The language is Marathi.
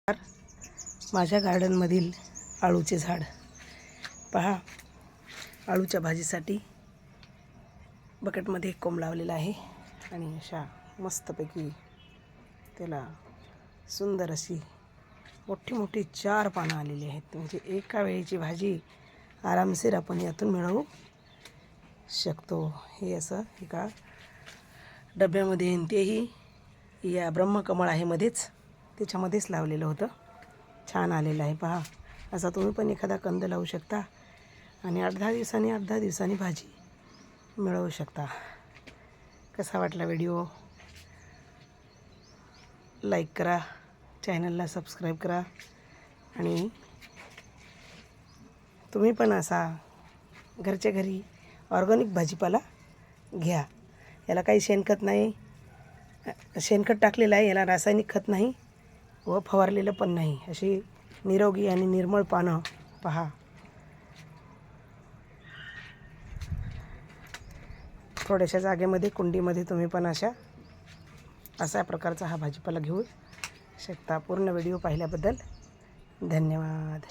माझ्या गार्डनमधील आळूचे झाड पहा. आळूच्या भाजीसाठी बकेटमध्ये कोंब लावलेला आहे आणि अशा मस्तपैकी त्याला सुंदर अशी मोठी मोठी 4 पानं आलेली आहेत. म्हणजे एका वेळेची भाजी आरामशीर आपण यातून मिळवू शकतो. हे असं एका डब्यामध्ये आणि तेही या ब्रह्मकमळ आहे मध्येच, त्याच्यामध्येच लावलेलं होतं. छान आलेलं आहे पहा. असा तुम्ही पण एखादा कंद लावू शकता आणि 8-10 दिवसांनी भाजी मिळवू शकता. कसा वाटला व्हिडिओ? लाईक करा, चॅनलला सबस्क्राईब करा आणि तुम्ही पण असा घरच्या घरी ऑर्गॅनिक भाजीपाला घ्या. याला काही शेणखत नाही, शेणखत टाकलेलं आहे, याला रासायनिक खत नाही व फवारलेलं पण नाही. अशी निरोगी आणि निर्मळ पानं पहा. थोड्याशा जागेमध्ये कुंडीमध्ये तुम्ही पण अशा प्रकारचा हा भाजीपाला घेऊ शकता. पूर्ण व्हिडिओ पाहिल्याबद्दल धन्यवाद.